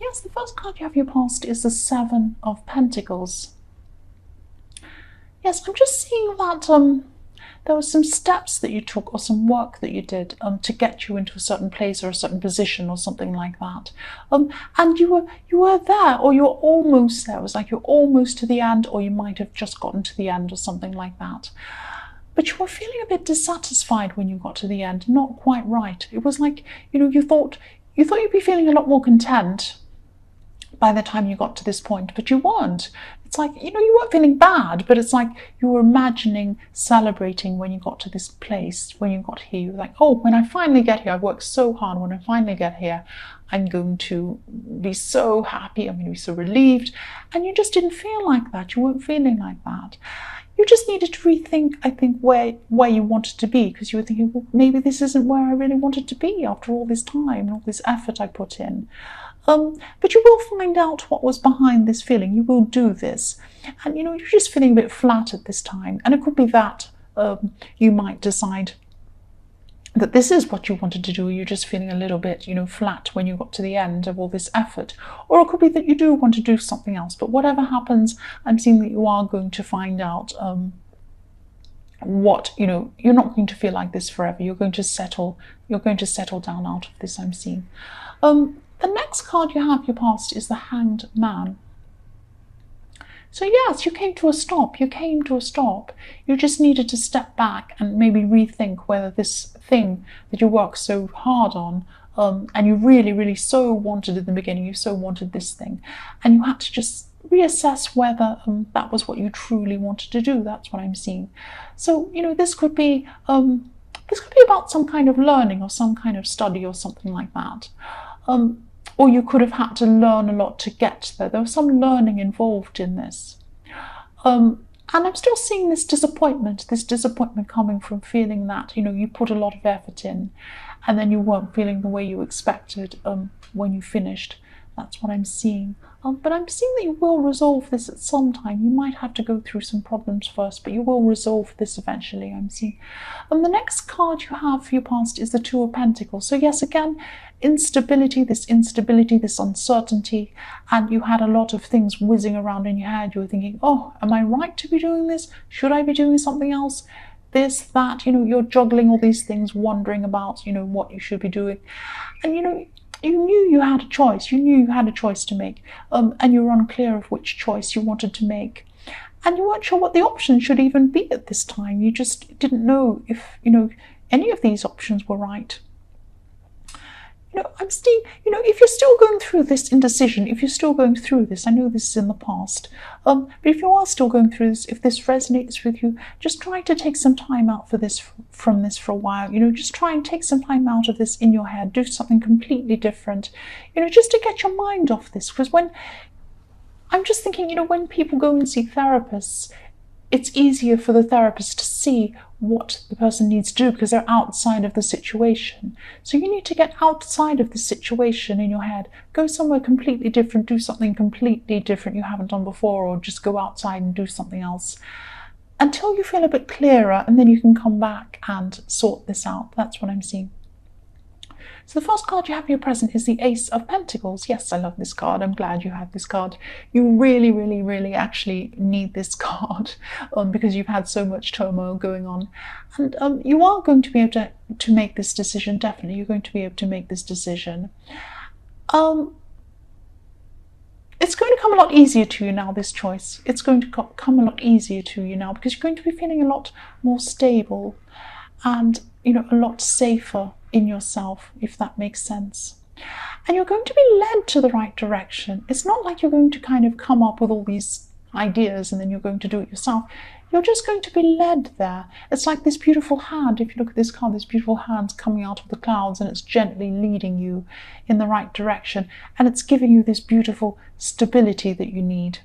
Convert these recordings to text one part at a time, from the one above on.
yes, the first card you have in your past is the Seven of Pentacles. Yes, I'm just seeing that there were some steps that you took or some work that you did to get you into a certain place or a certain position or something like that. And you were there, or you're almost there. It was like you're almost to the end, or you might have just gotten to the end or something like that. But you were feeling a bit dissatisfied when you got to the end, not quite right. It was like, you thought you'd be feeling a lot more content by the time you got to this point, but you weren't. It's like, you weren't feeling bad, but it's like you were imagining celebrating when you got to this place, when you got here. You were like, oh, when I finally get here, I've worked so hard. When I finally get here, I'm going to be so happy. I'm going to be so relieved. And you just didn't feel like that. You weren't feeling like that. You just needed to rethink, I think, where you wanted to be, because you were thinking, well, maybe this isn't where I really wanted to be after all this time and all this effort I put in. But you will find out what was behind this feeling. You will do this. And, you're just feeling a bit flat at this time. And it could be that you might decide that this is what you wanted to do. You're just feeling a little bit, flat when you got to the end of all this effort. Or it could be that you do want to do something else. But whatever happens, I'm seeing that you are going to find out what, you're not going to feel like this forever. You're going to settle down out of this, I'm seeing. The next card you have, your past, is the Hanged Man. So yes, you came to a stop. You just needed to step back and maybe rethink whether this thing that you worked so hard on, and you really, really so wanted in the beginning, you so wanted this thing, and you had to just reassess whether that was what you truly wanted to do. That's what I'm seeing. So, this could be about some kind of learning or some kind of study or something like that. Or you could have had to learn a lot to get there. There was some learning involved in this. And I'm still seeing this disappointment coming from feeling that, you put a lot of effort in and then you weren't feeling the way you expected when you finished. That's what I'm seeing. But I'm seeing that you will resolve this at some time. You might have to go through some problems first, but you will resolve this eventually, I'm seeing. The next card you have for your past is the Two of Pentacles. So yes, again, instability, this uncertainty, and you had a lot of things whizzing around in your head. You were thinking, oh, am I right to be doing this? Should I be doing something else? This, that, you're juggling all these things, wondering about, what you should be doing. And, you knew you had a choice. You knew you had a choice to make, and you were unclear of which choice you wanted to make. And you weren't sure what the options should even be at this time. You just didn't know if, any of these options were right. I'm still, if you're still going through this indecision, if you're still going through this, I know this is in the past, but if you are still going through this, if this resonates with you, just try to take some time out from this for a while. Just try and take some time out of this in your head, do something completely different, just to get your mind off this. Because I'm just thinking, when people go and see therapists, it's easier for the therapist to see what the person needs to do because they're outside of the situation. So you need to get outside of the situation in your head, go somewhere completely different, do something completely different you haven't done before, or just go outside and do something else until you feel a bit clearer, and then you can come back and sort this out. That's what I'm seeing. So the first card you have in your present is the Ace of Pentacles. Yes, I love this card. I'm glad you have this card. You really, really, really actually need this card because you've had so much turmoil going on. And you are going to be able to make this decision, definitely. You're going to be able to make this decision. It's going to come a lot easier to you now, this choice. It's going to come a lot easier to you now because you're going to be feeling a lot more stable and, a lot safer in yourself, if that makes sense. And you're going to be led to the right direction. It's not like you're going to kind of come up with all these ideas and then you're going to do it yourself. You're just going to be led there. It's like this beautiful hand. If you look at this card, this beautiful hand's coming out of the clouds and it's gently leading you in the right direction. And it's giving you this beautiful stability that you need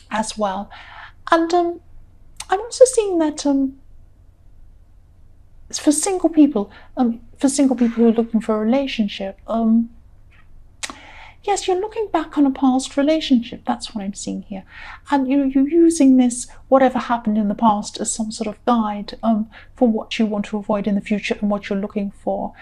as well. And I'm also seeing that for single people who are looking for a relationship, yes, you're looking back on a past relationship. That's what I'm seeing here. And you're using this, whatever happened in the past, as some sort of guide for what you want to avoid in the future and what you're looking for.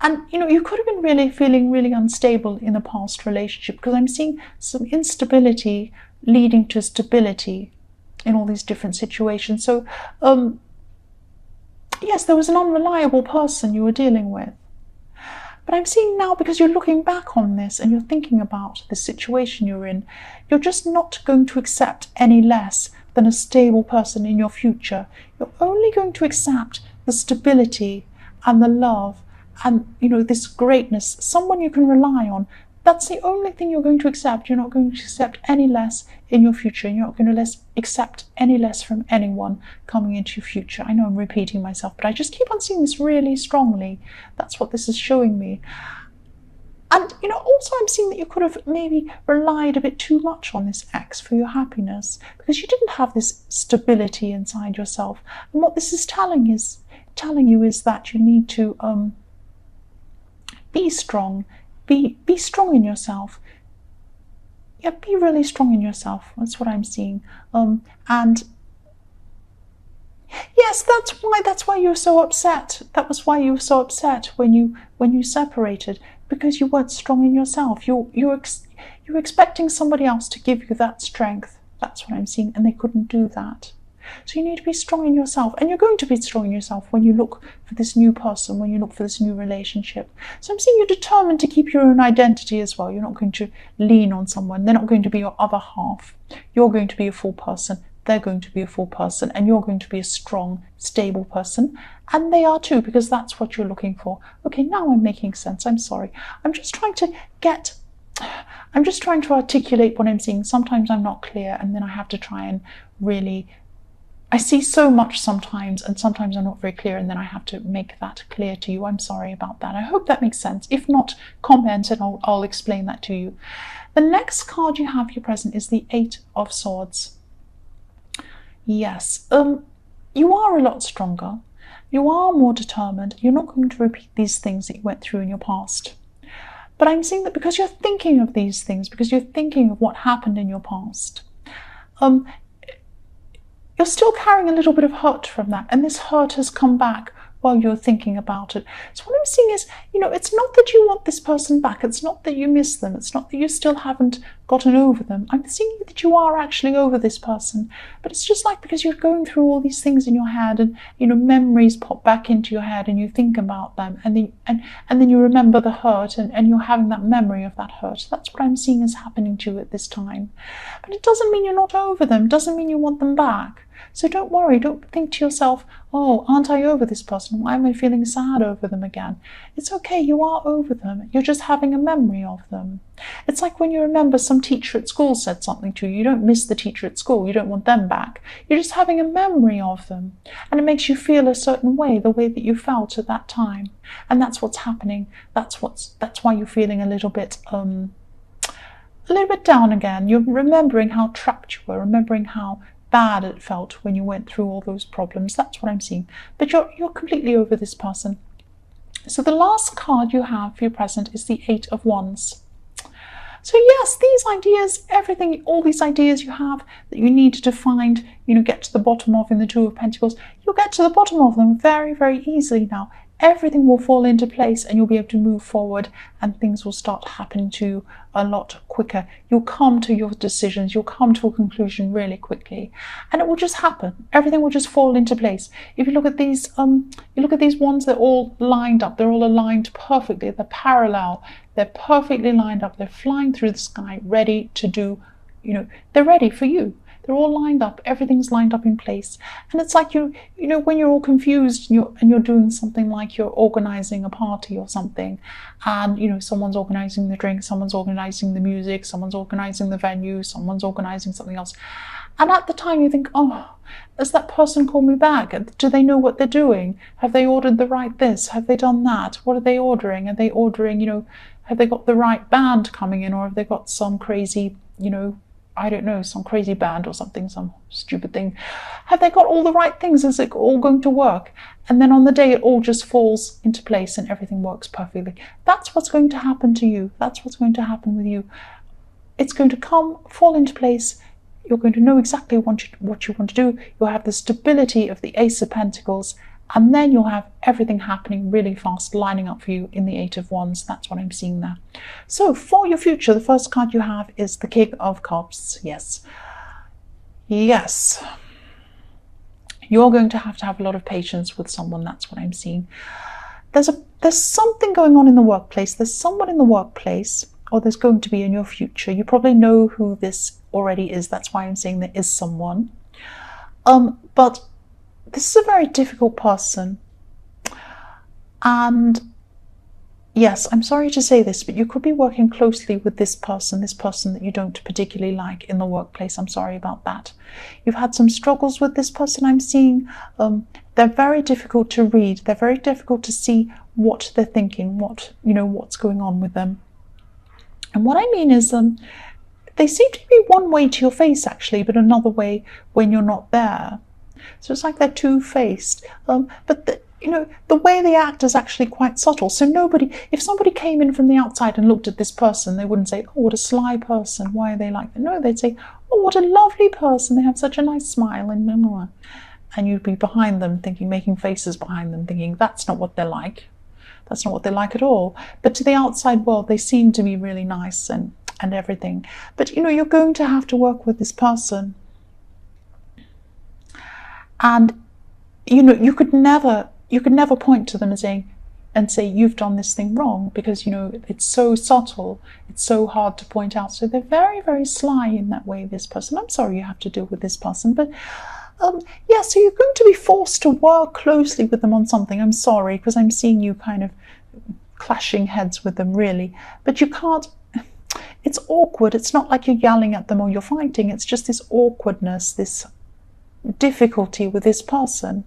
And, you could have been really feeling really unstable in a past relationship, because I'm seeing some instability leading to stability in all these different situations. So, yes, there was an unreliable person you were dealing with. But I'm seeing now, because you're looking back on this and you're thinking about the situation you're in, you're just not going to accept any less than a stable person in your future. You're only going to accept the stability and the love and, this greatness, someone you can rely on. That's the only thing you're going to accept. You're not going to accept any less in your future. You're not going to accept any less from anyone coming into your future. I know I'm repeating myself, but I just keep on seeing this really strongly. That's what this is showing me. And, also I'm seeing that you could have maybe relied a bit too much on this ex for your happiness, because you didn't have this stability inside yourself. And what this is telling you is that you need to be strong. Be strong in yourself. Yeah, be really strong in yourself. That's what I'm seeing. And yes, that's why you're so upset. That was why you were so upset when you separated, because you weren't strong in yourself. You were expecting somebody else to give you that strength. That's what I'm seeing, and they couldn't do that. So you need to be strong in yourself, and you're going to be strong in yourself when you look for this new person, when you look for this new relationship. So I'm seeing you're determined to keep your own identity as well. You're not going to lean on someone. They're not going to be your other half. You're going to be a full person. They're going to be a full person, and you're going to be a strong, stable person. And they are too, because that's what you're looking for. Okay, now I'm making sense. I'm sorry. I'm just trying to articulate what I'm seeing. Sometimes I'm not clear, and then I have to try and really... I see so much sometimes, and sometimes I'm not very clear, and then I have to make that clear to you. I'm sorry about that. I hope that makes sense. If not, comment and I'll explain that to you. The next card you have here present is the Eight of Swords. Yes, you are a lot stronger. You are more determined. You're not going to repeat these things that you went through in your past. But I'm seeing that because you're thinking of these things, because you're thinking of what happened in your past, you're still carrying a little bit of hurt from that, and this hurt has come back while you're thinking about it. So what I'm seeing is, it's not that you want this person back. It's not that you miss them. It's not that you still haven't gotten over them. I'm seeing that you are actually over this person, but it's just like because you're going through all these things in your head, and memories pop back into your head, and you think about them, and then you remember the hurt, and you're having that memory of that hurt. That's what I'm seeing is happening to you at this time. But it doesn't mean you're not over them. It doesn't mean you want them back. So don't worry, don't think to yourself, oh, aren't I over this person? Why am I feeling sad over them again? It's okay, you are over them. You're just having a memory of them. It's like when you remember some teacher at school said something to you. You don't miss the teacher at school. You don't want them back. You're just having a memory of them. And it makes you feel a certain way, the way that you felt at that time. And that's what's happening. That's why you're feeling a little bit down again. You're remembering how trapped you were, remembering how bad it felt when you went through all those problems. That's what I'm seeing. But you're completely over this person. So the last card you have for your present is the Eight of Wands. So yes, these ideas, everything, all these ideas you have that you need to find, get to the bottom of in the Two of Pentacles, you'll get to the bottom of them very, very easily now. Everything will fall into place, and you'll be able to move forward, and things will start happening to you a lot quicker. You'll come to your decisions, you'll come to a conclusion really quickly, and it will just happen. Everything will just fall into place. If you look at these ones, they're all lined up, they're all aligned perfectly, they're parallel, they're perfectly lined up, they're flying through the sky, ready to do, they're ready for you. They're all lined up. Everything's lined up in place. And it's like when you're all confused and you're doing something like you're organizing a party or something, and someone's organizing the drink, someone's organizing the music, someone's organizing the venue, someone's organizing something else. And at the time you think, oh, has that person called me back? Do they know what they're doing? Have they ordered the right this? Have they done that? What are they ordering? Are they ordering, have they got the right band coming in, or have they got some crazy, I don't know, some crazy band or something, some stupid thing? Have they got all the right things? Is it all going to work? And then on the day it all just falls into place and everything works perfectly. That's what's going to happen to you. That's what's going to happen with you. It's going to fall into place. You're going to know exactly what you want to do. You'll have the stability of the Ace of Pentacles, And then you'll have everything happening really fast, lining up for you in the Eight of Wands. That's what I'm seeing there. So for your future, the first card you have is the King of Cups. Yes. Yes. You're going to have a lot of patience with someone. That's what I'm seeing. There's something going on in the workplace. There's someone in the workplace, or there's going to be in your future. You probably know who this already is. That's why I'm saying there is someone. But this is a very difficult person. And yes, I'm sorry to say this, but you could be working closely with this person that you don't particularly like in the workplace. I'm sorry about that. You've had some struggles with this person, I'm seeing. They're very difficult to read. They're very difficult to see what they're thinking, what's going on with them. And what I mean is they seem to be one way to your face, actually, but another way when you're not there. So it's like they're two-faced. But the way they act is actually quite subtle. So if somebody came in from the outside and looked at this person, they wouldn't say, oh, what a sly person. Why are they like that? No, they'd say, oh, what a lovely person. They have such a nice smile. And you'd be behind them thinking, making faces behind them, thinking, that's not what they're like. That's not what they're like at all. But to the outside world, they seem to be really nice and everything. But, you're going to have to work with this person. And, you could never point to them and say you've done this thing wrong, because it's so subtle, it's so hard to point out. So they're very, very sly in that way, this person. I'm sorry you have to deal with this person, but yeah, so you're going to be forced to work closely with them on something. I'm sorry, because I'm seeing you kind of clashing heads with them, really, but you can't. It's awkward. It's not like you're yelling at them or you're fighting. It's just this awkwardness, this difficulty with this person.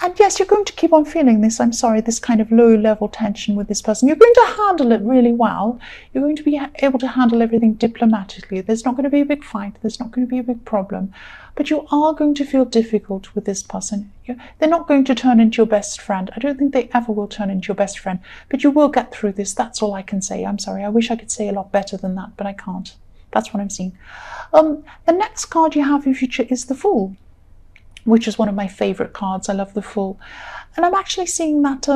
And yes, you're going to keep on feeling this, I'm sorry, this kind of low-level tension with this person. You're going to handle it really well. You're going to be able to handle everything diplomatically. There's not going to be a big fight. There's not going to be a big problem. But you are going to feel difficult with this person. They're not going to turn into your best friend. I don't think they ever will turn into your best friend. But you will get through this. That's all I can say. I'm sorry. I wish I could say a lot better than that, but I can't. That's what I'm seeing. The next card you have in your future is the Fool, which is one of my favorite cards. I love the Fool. And I'm actually seeing that,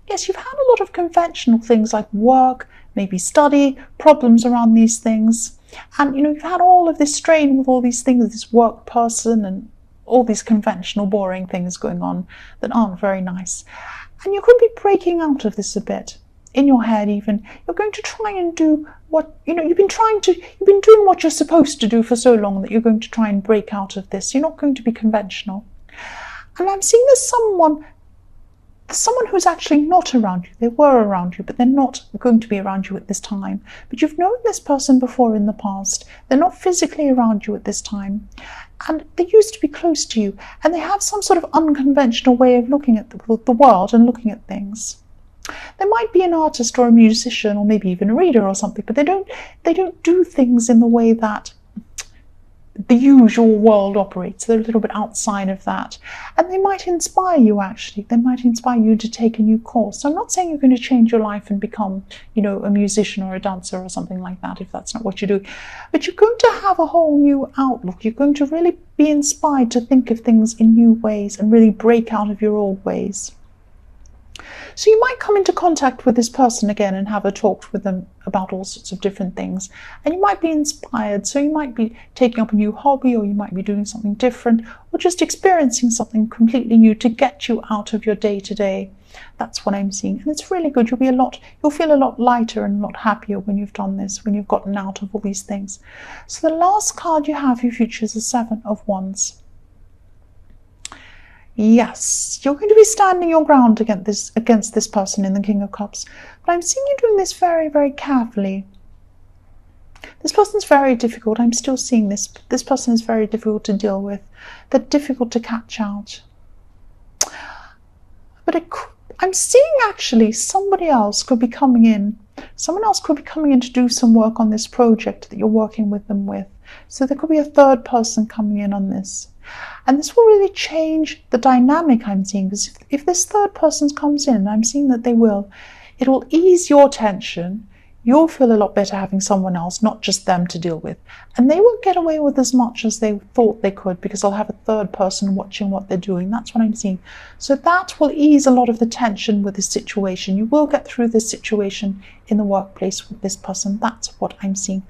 yes, you've had a lot of conventional things like work, maybe study, problems around these things. And, you've had all of this strain with all these things, this work person and all these conventional, boring things going on that aren't very nice. And you could be breaking out of this a bit. In your head even, you're going to try and do what, you've been doing what you're supposed to do for so long that you're going to try and break out of this. You're not going to be conventional. And I'm seeing there's someone who's actually not around you. They were around you, but they're not going to be around you at this time. But you've known this person before in the past. They're not physically around you at this time. And they used to be close to you. And they have some sort of unconventional way of looking at the world and looking at things. They might be an artist or a musician or maybe even a reader or something, but they don't do things in the way that the usual world operates. They're a little bit outside of that. And they might inspire you, actually. They might inspire you to take a new course. So I'm not saying you're going to change your life and become, a musician or a dancer or something like that, if that's not what you do. But you're going to have a whole new outlook. You're going to really be inspired to think of things in new ways and really break out of your old ways. So you might come into contact with this person again and have a talk with them about all sorts of different things. And you might be inspired. So you might be taking up a new hobby, or you might be doing something different, or just experiencing something completely new to get you out of your day-to-day. That's what I'm seeing. And it's really good. You'll feel a lot lighter and a lot happier when you've done this, when you've gotten out of all these things. So the last card you have for your future is the Seven of Wands. Yes, you're going to be standing your ground against this person in the King of Cups. But I'm seeing you doing this very, very carefully. This person's very difficult. I'm still seeing this. This person is very difficult to deal with. They're difficult to catch out. But I'm seeing actually somebody else could be coming in. Someone else could be coming in to do some work on this project that you're working with them with. So there could be a third person coming in on this. And this will really change the dynamic I'm seeing, because if this third person comes in, and I'm seeing that they will, it will ease your tension. you'll feel a lot better having someone else, not just them, to deal with. And they won't get away with as much as they thought they could, because they'll have a third person watching what they're doing. That's what I'm seeing. So that will ease a lot of the tension with this situation. You will get through this situation in the workplace with this person. That's what I'm seeing.